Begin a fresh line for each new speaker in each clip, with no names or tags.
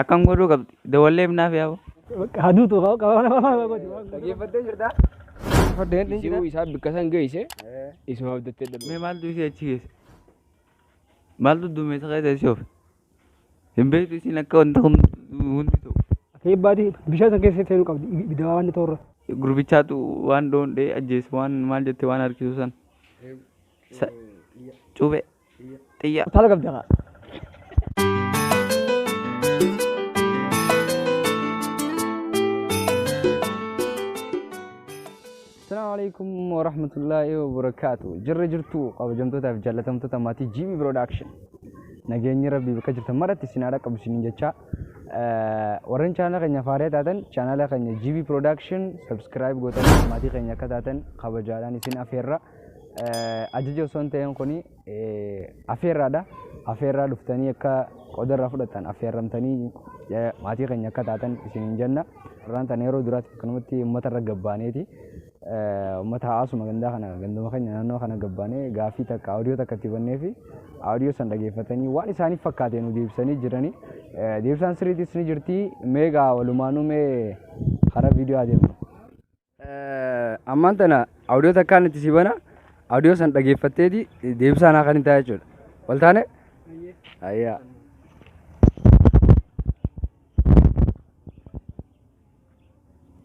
Akkam godhuu qabdi. Dawallee naaf yaa'u.
Haduutu qaba.
Dhaggeeffattee jirtaa?
Fardeen
Isii isaa bikka san geesse isuma abdattee darbe.
Mee maaltu isii achi geesse? Maaltu duumessa keessa ishee ofe? Hin beektu isiin akka wanta hundi ta'u.
Keebbaati bishaan san keessa seenuu qabdi. Ibidda waan ta'urra.
Gurbichaatu waan dhoondhee ajjeese waan maal jettee waan harkisu san. Cuubee. Xiyyaa.
Taala qabdi haa.
Assalamualaikum warahmatullahi wabarakatuh. Jirra jirtu kabajamtootaaf jaallatamtoota maatii GB Production. Nageenyi Rabbii bakka jirtan maratti isin haadha qabu isiniin jecha. Warreen chaanala keenya faaree taatan chaanala keenya GB Production subscribe gootanii maatii keenya akka taatan kabajaadhaan isin afeerra. Ajaja osoo hin ta'in kuni afeerraadha. Afeerraa dhuftanii akka qodarraa fudhatan afeerramtanii maatii keenya akka taatan isiniin jenna. Irraan tan yeroo duraatti akkanumatti uummata irra gabbaaneeti. Uummata hawaasuma gandaa kana ganduma keenya naannoo kana gabbaanee gaafii takka audio takka itti bannee fi audio san dhageeffatanii waan isaaniif fakkaate nu deebisanii jiranii. Deebisaan sirriitis ni jirti. Meegaa walumaanuu mee hara viidiyoo adeemnu. Ammaan tana audio takkaan itti si bana. Audio san dhageeffatteeti deebisaan akka hin ta'a jechuudha. Wal taane? Ayyaa.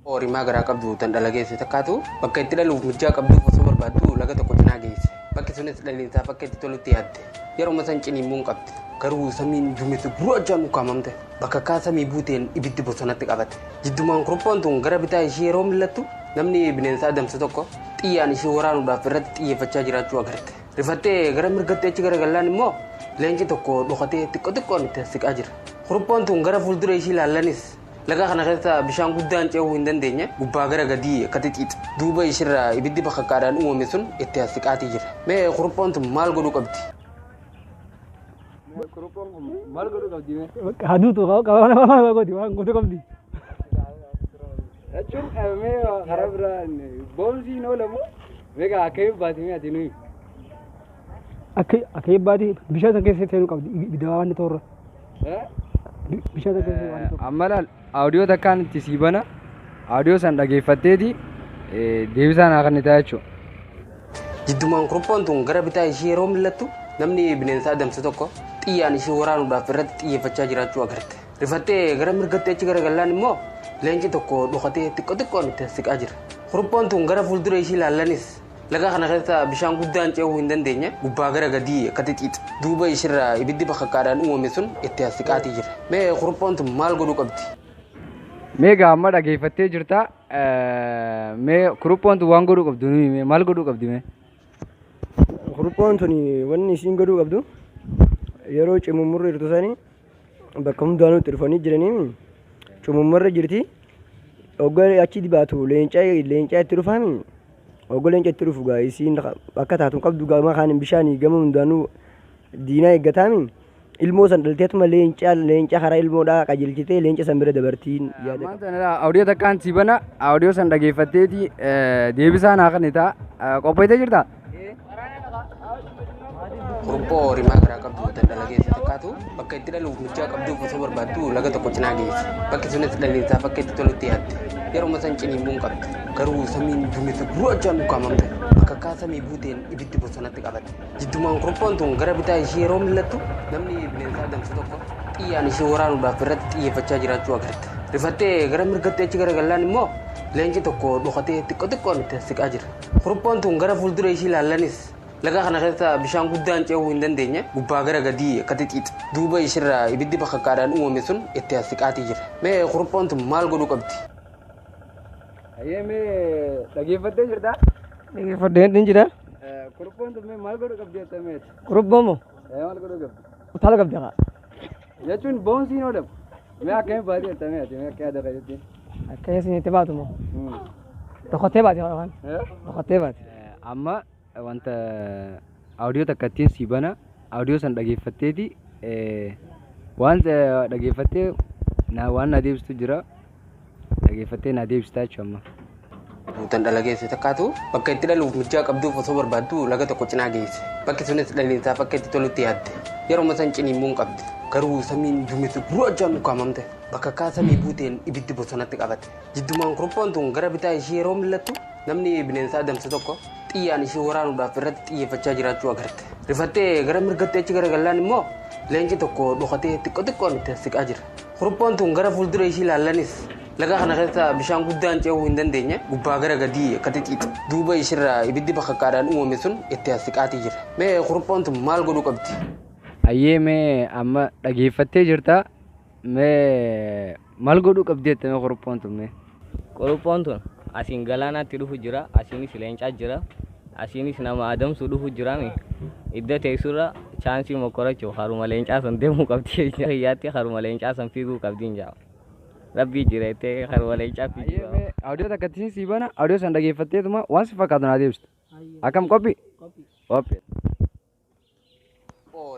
Horimaa garaa qabdu tan dhala geesse takkaatu bakka itti dhaluuf mijaa qabdu osoo barbaaddu laga tokko cinaa geesse. Bakki sunis dhalliinsaa bakka itti tolutti yaadde. Yeroo san ciniimmuun qabdi. Garuu samiin duumessu buroo ajaan ukkaamamte. Bakka kaa samii buuteen ibiddi bosonatti qabate. Jiddumaan kuruphoon tun gara bitaa ishee yeroo mil'attu namni bineensa adamsu tokko xiyyaan ishee waraanuudhaaf irratti xiyyeeffachaa jiraachuu agarte. Rifattee gara mirgattee achi garagallaan immoo leenci tokko dhokatee xiqqoon itti siqaa jira. Kuruphoon tun gara fuuldura ishee ilaallanis laga kana keessa bishaan guddaan ce'uu hin dandeenye gubbaa gara gadii akka xixiidha. Duuba ishirraa ibiddi bakakkaadhaan uumame sun itti siqaatii jira. Mee kuruphoon tun maal godhuu qabdi?
Kuruphoon kun maal godhuu qabdi mee?
Haduutu waan goota qabdi.
Jechuun mee karaa biraan boonsiin oolamu meeqa akka baati mee ati nuyi?
Akka eebbaati bishaan san keessa seenuu qabdi. Ibidda waan ta'urra. Bishaan san keessa waan ta'urra.
Amma laal audio takkaan itti si bana. Audio san dhageeffatteeti deebisaan akka inni ta'a jechuudha.
Jiddumaan kuruphoon tun gara bitaa ishee yeroo mil'attu namni bineensa adamsu tokko xiyyaan ishee waraanuudhaaf irratti xiyyeeffachaa jiraachuu agarte. Rifattee gara mirgattee achi garagallaan immoo leenci tokko dhokatee xiqqoon itti siqaa jira. Kuruphoon tun gara fuuldura ishee ilaallanis laga kana keessa bishaan guddaan ce'uu hin dandeenye gubbaa gara gadii akka xixiidha. Duuba ishirraa ibiddi bakakkaadhaan uumame sun itti siqaatii jira. Mee kuruphoon tun maal godhuu qabdi?
Meegaa amma dhageeffattee jirta. Mee kuruphoon tun waan godhuu qabdu nuyi maal godhuu qabdi mee?
Kuruphoon tun wanni isiin godhuu qabdu yeroo cimumurra jirtu sanii bakka hundaanuu itti dhufanii jiranii cimumurra jirti. Oggaa achi dibaatu leencaa itti dhufaami. Oggaa leencaa itti dhufu gaa isiin akka taatu qabdu gama kaan bishaanii gama hundaanuu diinaa eeggataami. Ilmoo san dhalteetuma leenca karaa ilmoodhaa qajeelchitee leenca san bira dabartiin yaada.
Ammaan sana audio takkaan si bana. Audio san dhageeffatteeti deebisaan akka inni ta'a. Qopheessee jirtaa?
Kuruphoo horimaa garaa qabdu tan dhala geesse takkaatu bakka itti dhaluuf mijaa qabduuf osoo barbaaddu laga tokko cinaa geesse. Bakki sunis dhalliinsaa bakka itti tolutti yaadde. Yeroo san ciniimmuun qabdi. Garuu samiin duumessu buroo ajaan ukkaamamte. Bakka kaa samii buuteen ibiddi bosonatti qabate. Jiddumaan kuruphoon tun gara bitaa ishee yeroo mil'attu namni bineensa adamsu tokko xiyyaan ishee waraanuudhaaf irratti xiyyeeffachaa jiraachuu agarte. Rifattee gara mirgattee achi garagallaan immoo leenci tokko dhokatee xiqqoon itti siqaa jira. Kuruphoon tun gara fuuldura ishee ilaallanis laga kana keessa bishaan guddaan ce'uu hin dandeenye gubbaa gara gadii akka xixiidha. Duuba ishirraa ibiddi bakakkaadhaan uumame sun itti siqaatii jira. Mee kuruphoon tun maal godhuu qabdi?
Ayyee mee dhageeffattee jirtaa?
Fardeen ni jira.
Kuruphoon tun mee maal godhuu qabdi jettee meeti?
Kuruphoon moo?
Maal godhuu qabdi?
Taala qabdi haa.
Jechuun boonsiin oolamu. Mee akkami baati jettee meeti? Mee akka yaada qajeeltiin?
Akka isin itti baatu moo? Dhokottee baati waan. Dhokottee baati.
Amma wanta audio takka ittiin si bana. Audio san dhageeffatteeti waan dhageeffattee waan na deebistu jira. Dhageeffattee na deebistaa jechuudha amma.
Tan dhala geesse takkaatu bakka itti dhaluuf mijaa qabduuf osoo barbaaddu laga tokko cinaa geesse. Bakki sunis dhalliinsaa bakka itti tolutti yaadde. Yeroo san ciniimmuun qabdi. garuu samiin duumessa gurraachaan ukkaamamte bakka kaa samii buuteen ibiddi bosonatti qabate. Jiddumaan kuruphoon tun gara bitaa ishee yeroo mil'attu namni bineensa adamse tokko xiyyaan ishee waraanuudhaaf irratti xiyyeeffachaa jiraachuu agarte. Rifattee gara mirgatti achi garagallaan immoo leenci tokko dhokatee xiqqoon itti siqaa jira. Kuruphoon tun gara fuuldura ishee ilaallanis laga kana keessa bishaan guddaan ce'uu hin dandeenye gubbaa gara gadii akka xixiqqi. Duuba isheerraa ibiddi bakakkaadhaan uumame sun itti siqaatii jira. Mee kuruphoon tun maal godhuu qabdi?
Ayyee mee amma dhageeffattee jirta mee maal godhuu qabdi jettee kuruphoon tun mee?
Kuruphoon tun asiin galaanaatti dhufu jira, asiinis leencaa jira, asiinis nama adamsu dhufu jira mee idda teessurra chaansii mokorachuu haruma leencaa san deemuu qabdi hiyyaatti haruma leencaa san fiiguu qabdiin jaa. Rabbii jireettee haruma leencaa fiiguu.
Ayyee mee audio takkattiin sii bana audio san dhageeffatteetuma waan si fakkaatu naa deebista. Akkam qophii? Qophii.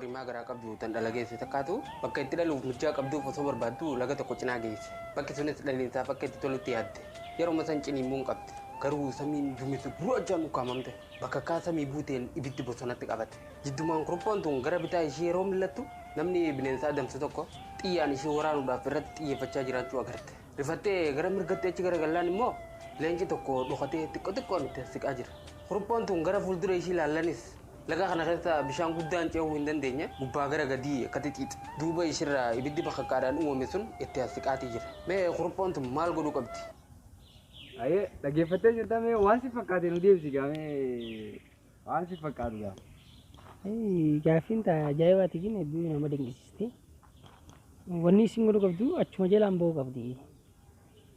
Rimaa garaa qabdu tan dhalageesse takkaatu bakka itti dhaluuf mijaa qabduuf osoo barbaaddu laga tokko cinaa geesse. Bakki sunis dhaliinsaa bakka itti tolutti yaadde. Yeroo san ciniimmuun qabdi. Garuu samiin duumessa gurraachaan ukkaamamte bakka kaa samii buuteen ibiddi bosonatti qabate. Jiddumaan kuruphoon tun gara bitaa ishee yeroo mil'attu namni bineensa adamse tokko xiyyaan ishee waraanuudhaaf irratti xiyyeeffachaa jiraachuu agarte. Rifattee gara mirgatti achi garagallaan immoo leenci tokko dhokatee xiqqoon itti siqaa jira. Kuruphoon tun gara fuuldura ishee ilaallanis laga kana keessa bishaan guddaan ce'uu hin dandeenye gubbaa gara gadii akka xixiqqi. Duuba isheerraa ibiddi bakakkaadhaan uumame sun itti siqaatii jira. Mee kuruphoon tun maal godhuu qabdi?
Ayyee dhageeffattee jirta mee waan si fakkaate nu deebisi gaamee waan si fakkaatu gaa.
Gaaffiin ajaa'ibaati gin hedduu nama dinqisiisti. Wanni isin godhuu qabdu achuma jalaan bahuu qabdi.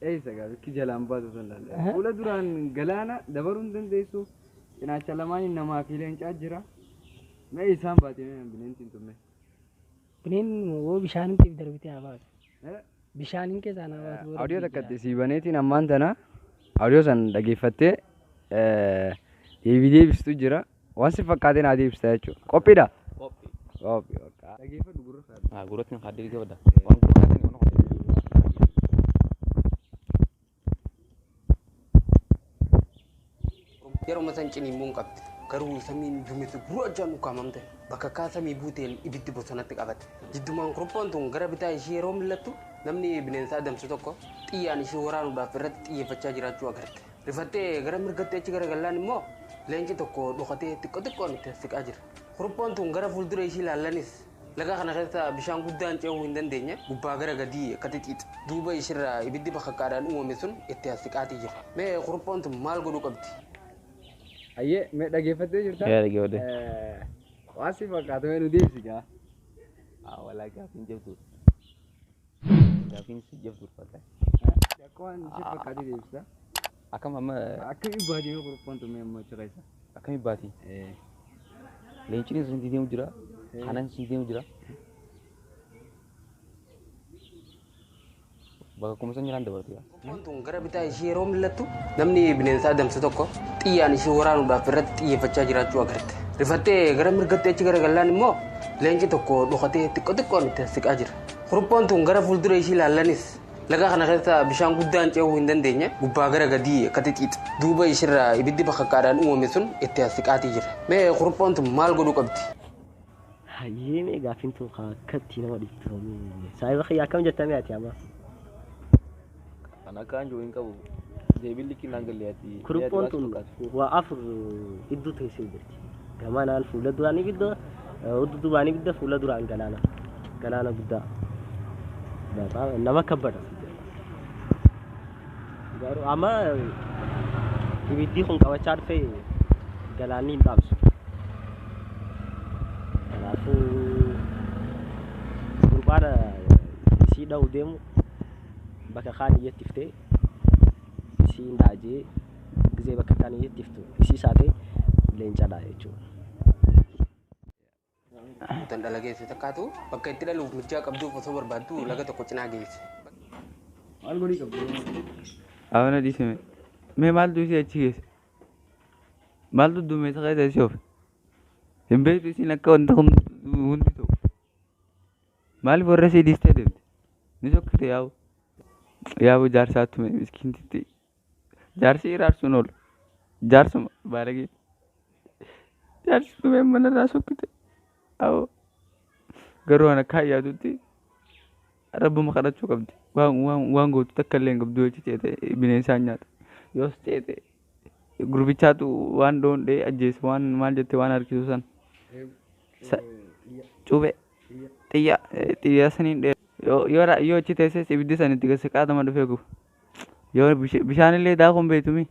Eessa gaa bikki jalaan baatu sun laalla. Fuula duraan galaana dabaruu hin dandeessu. Cinaacha lamaan namaa fi leencaa jira. Mee isaan baatee bineensi hin tumne.
Bineen woo bishaanitti darbitee haa baatu. Bishaaniin keessaa haa baatu.
Audio takkatti sii baneetiin ammaan tana audio san dhageeffattee deebistuu jira. Waan si fakkaatee naa deebista jechuudha. Qophiidha? Qophii. Dhageeffadhu gurra isaa.
Gurratti hin haddii qabda. Waan gurra isaanii waan hojjetu.
Yeroo san ciniimmuun qabdi. Garuu samiin duumessa gurraachaan ukkaamamte bakka kaa samii buuteen ibiddi bosonatti qabate. Jiddumaan kuruphoon tun gara bitaa ishee yeroo mil'attu namni bineensa adamse tokko xiyyaan ishee waraanuudhaaf irratti xiyyeeffachaa jiraachuu agarte. Rifattee gara mirgatti achi garagallaan immoo leenci tokko dhokatee xiqqoon itti siqaa jira. Kuruphoon tun gara fuuldura ishee ilaallanis laga kana keessa bishaan guddaan ce'uu hin dandeenye gubbaa gara gadii akka xixiqqi. Duuba isheerraa ibiddi bakakkaadhaan uumame sun itti siqaatii jira. Mee kuruphoon tun maal godhuu qabdi?
Ayyee mee dhageeffattee jirta?
Dhageeffadhe.
Waan si fakkaatu mee nu deebisi gaa.
Walaa gaaffiin jabdu. Gaaffiin si jabdu fakkaata.
Akka waan si fakkaatee deebista.
Akkam amma
Akkami baatee kuruphoon tun mee amma cirreessa?
akkami baati? Leenciin sun deemu jira. Kanan si deemu jira. Bakka kuma san jiraan dabartu yaa.
Kuruphoon tun gara bitaa ishee yeroo mil'attu namni bineensa adamse tokko xiyyaan ishee waraanuudhaaf irratti xiyyeeffachaa jiraachuu agarte. Rifattee gara mirgatti achi garagallaan immoo leenci tokko dhokatee xiqqoon itti siqaa jira. Kuruphoon tun gara fuuldura ishee ilaallanis laga kana keessa bishaan guddaan ce'uu hin dandeenye gubbaa gara gadii akka xixiqqi. Duuba isheerraa ibiddi bakakkaadhaan uumame sun itti siqaatii jira. Mee kuruphoon tun maal godhuu qabdi?
Hayyee mee gaaffiin tun akkatti nama dhibtu. Saayiba xiyyaa akkam jettamee ati amma?
Kan akka anjoo hin qabu. Deebiin likkii galleetti.
Kuruphoon tun waa afur hedduu teessee jirti. Gamanaan fuula duraan ibidda, duubaan ibidda, fuula duraan galaana. Galaana guddaa. Nama kabbada. Garuu amma ibiddi kun qabachaa dhufee galaanni hin dhaabsu. Kanaafuu gurbaan isii dha'u deemu bakka kaan iyyatti iftee isii hin dhaajee gizee bakka kaan iyyatti iftu isii isaatee leencadha jechuudha.
Tan dhalageesse takkaatu bakka itti dhaluuf mijaa qabduuf osoo barbaaddu laga tokko cinaa geesse.
Maal godhii qabdu?
Abana dhiisime. Mee maaltu isii achi geesse? Maaltu duumessa keessa isii oofe? Hin beektu isiin akka wanta hundi ta'u. Maaliif warra isii dhiistee deemte? Ni sokkite yaa'u. Yaa'u jaarsaattume miskiintitti. Jaarsi iraarsuun oolu. Jaarsuma baalagee. Jaarsi dhumee manarraa sokkite. Awoo. garuu ana kaayyaatutti rabbuma kadhachuu qabdi. Waan gootu takka illee hin qabdu jechi ceete bineensaan nyaata. Yoos ceete gurbichaatu waan dhoondhee ajjeese waan maal jette waan harkisu san. Cuubee xiyyaa saniin dhee yoo achi teesses ibiddi san itti gase qaatama dhufee gubu. Yoo bishaan illee daakuun beektumii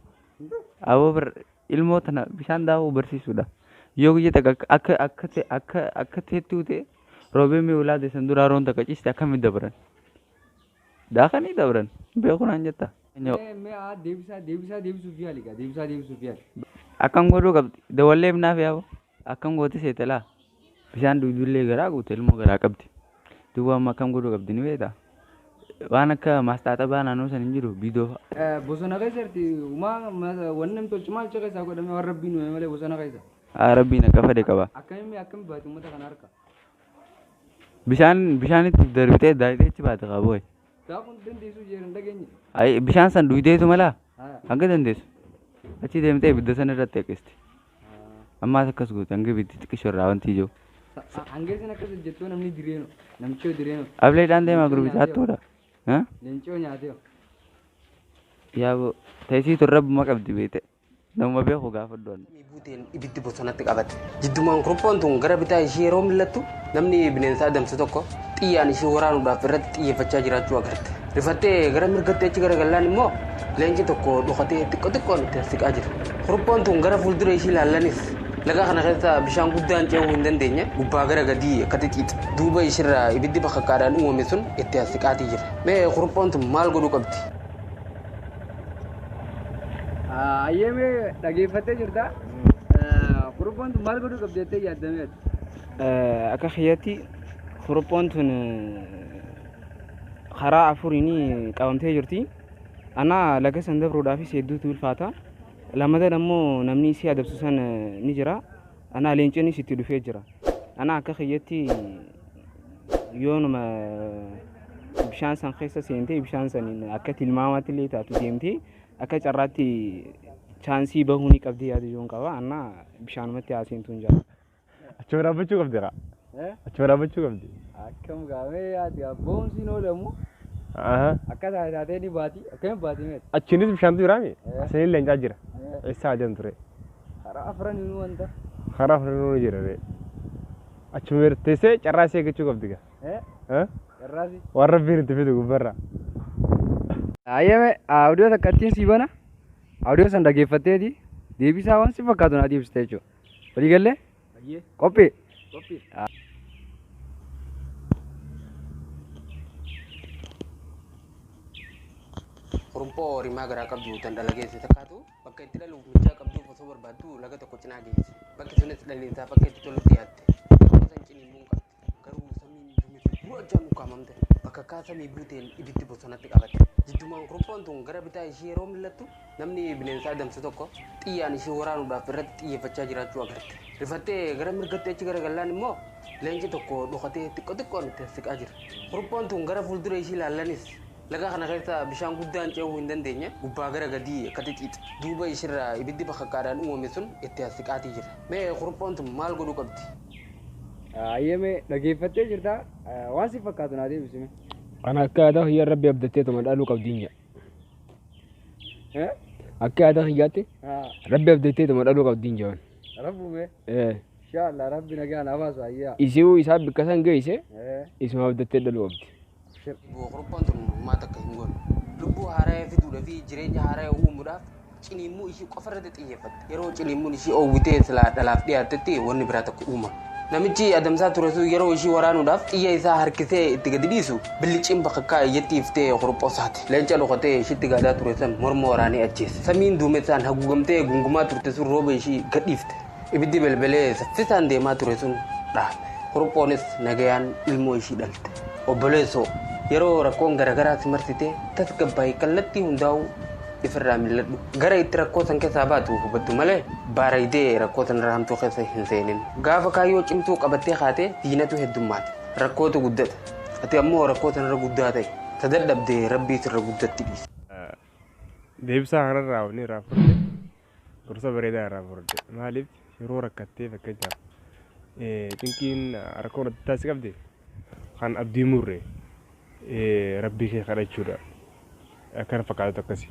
aboo ilmoo tana bishaan daakuu barsiisuudha. Yoo guyyaa takka akka teettuu ta'e roobee mi'uulaa deessan duraa roon takka ciiste akkamitti dabran daakanii dabran beeku naan jetta. Akkam godhuu qabdi dawallee naaf yaa'u akkam gooti seete laa bishaan duudullee garaa guute ilmoo garaa qabdi. Duuba amma akkam godhuu qabdi ni beektaa. Waan akka maastaaxabaa naannoo san hin jiru biidoo fa'a.
Bosona keessatti wanni namni tolchu maal akka isaa godhame waan rabbiin uume malee bosona keessa.
Rabbiin akka fedhe qaba.
Akkami baate uummata kana harka.
Bishaanitti darbitee daayitee achi baate qaboo.
Daakuu dandeessu jeeran dhageenye.
Bishaan san duudeetu malaa hanga dandeessu achi deemtee ibidda sana irratti eegisti. Ammaas akkas goote hanga ibiddi xiqqishoo irraa wanti ijoo.
Hangeessin akkas hojjettoo namni direenu namichoo direenu.
Ableedhaan deemaa gurbicha hattuudha.
Leencoo nyaatee.
Yaaboo teessiitu rabbuma qabdi beete nama beeku gaafa doon.
Buuteen ibiddi bosonatti qabate. Jiddumaan kuruphoon tun gara bitaa ishee yeroo millattu namni bineensa adamsu tokko xiyyaan ishee waraanuudhaaf irratti xiyyeeffachaa jiraachuu agarte. Rifattee gara mirgatti achi garagallaan immoo leenci tokko dhokatee xiqqoon itti siqaa jira. Kuruphoon tun gara fuuldura ishee ilaallanis laga kana keessa bishaan guddaan ce'uu hin dandeenye gubbaa gara gadii akka xixiidha. Duuba ishirraa ibiddi bakakkaadhaan uumame sun itti siqaatii jira. Mee kuruphoon tun maal godhuu qabdi?
Ayyeemee dhageeffattee jirta. Kuruphoon tun maal godhuu qabdi jettee yaaddamee?
Akka kiyyatti kuruphoon tun karaa afuriin qabamtee jirti. Ana laga san dabruudhaafis hedduutu ulfaata. Lammataan ammoo namni isii adabsu san ni jira. Ana leenciinis itti dhufee jira. Ana akka kiyyatti yoonuma bishaan san keessa seentee bishaan saniin akka tilmaamaatti illee taatu deemtee akka carraatti chaansii bahuu ni qabdi yaada yoon qaba. Ana bishaanumatti haaseentu hin jira.
Achuma dhaabbachuu qabdi raa? Achuma dhaabbachuu qabdi?
Akkam gaamee yaadi abboon siin oolamu. Akka taatee ni baati akkam baati mee?
Achiinis bishaantu jiraami? Asiniin leencaa jira. Eessa adeemu ture?
Karaa afraniinuu wanta.
Karaa afraniinuu ni jira. Achuma teessee carraasii eeggachuu qabdi gaa?
Carraasii?
Waan rabbiin itti fidu gubbarraa.
Ayyeeme audio takkattiin sii bana. Audio san dhageeffatteeti. Deebisaa waan si fakkaatu naa deebiste jechuudha. Walii gallee? Qophii? Qophii.
Kuruphoo rimaa garaa qabdu daldala geesse takkaatu bakka itti dhaluuf mucaa qabduuf osoo barbaaddu laga tokko cinaa geesse. Bakki sunis dhalliinsaa bakka itti tolutti yaatte. Yeroo san ciniinsuun qabdi. Garuu samiin duumessu bu'achaan ukkaamamte. Bakka kaa samii buuteen ibiddi bosonatti qabate. Jiddumaan kuruphoon tun gara bitaa ishee yeroo millattu namni bineensa adamsu tokko xiyyaan ishee waraanuudhaaf irratti xiyyeeffachaa jiraachuu agarte. Rifattee gara mirgatti achi garagallaan immoo leenci tokko dhokatee xiqqoon itti siqaa jira. Kuruphoon tun gara fuuldura ishee ilaallanis laga kana keessa bishaan guddaan ce'uu hin dandeenye gubbaa gara gadii akka xixiidha. Duuba ishirraa ibiddi bakakkaadhaan uumame sun itti siqaatii jira. Mee kuruphoon tun maal godhuu qabdi?
Ayyeeme dhageeffattee jirta. Waan si fakkaatu naa deebisime.
Ana akka aadaa hiyyaa rabbi abdatteetuma dhaluu qabdiin jedha. Akka aadaa hiyyaatti rabbi abdatteetuma dhaluu qabdiin jedhan.
Rabbume? Inshallah rabbi nagaan hawaasu ayyaa.
Isiu isaa bikka san geesse isuma abdattee dhaluu qabdi.
Kuruphoon tun maata akka hin goone. Lubbuu haaraa fiduudhaa fi jireenya haaraa uumuudhaaf ciniinsuu ishii qofarratti xiyyeeffatte. Yeroo ciniinsuun ishii oowwitee silaa dhalaaf dhiyaattetti wanni biraa tokko uumama. Namichi adamsaa ture sun yeroo ishii waraanuudhaaf xiyya isaa harkisee itti gadi dhiisu billichiin bakakkaa iyyatti iftee kuruphoo isaati. Leenca dhokatee ishiitti gaadaa ture san morma waraanee ajjeese. Samiin duumessaan haguugamtee gungumaa turte sun rooba ishii gadhiifte. Ibiddi belbelee saffisaan deemaa ture sun dhaame. Kuruphoonis nagayaan ilmoo ishii dhalte. Obboleessoo yeroo rakkoon garaagaraa si marsitee tasgabbaa'ii kallattii hundaa'uu ifirraa milladhu. Gara itti rakkoo san keessaa baatu hubattu malee baaraydee rakkoo san irraa hamtuu keessa hin seenin. Gaafa kaayyoo cimtuu qabattee kaatee diinatu heddummaate. Rakkootu guddata. Ati ammoo rakkoo san irra guddaa ta'e. Tadadhabdee rabbii sirra guddatti dhiise.
Deebisaa kanarraa waliin irraa fudhate gorsa bareedaa irraa fudhate. Maaliif yeroo rakkattee fakkeenyaaf xinqiin rakkoon adda taasise qabde kan abdii murre rabbii kee kadhachuudha. Akkana fakkaatu akkasii.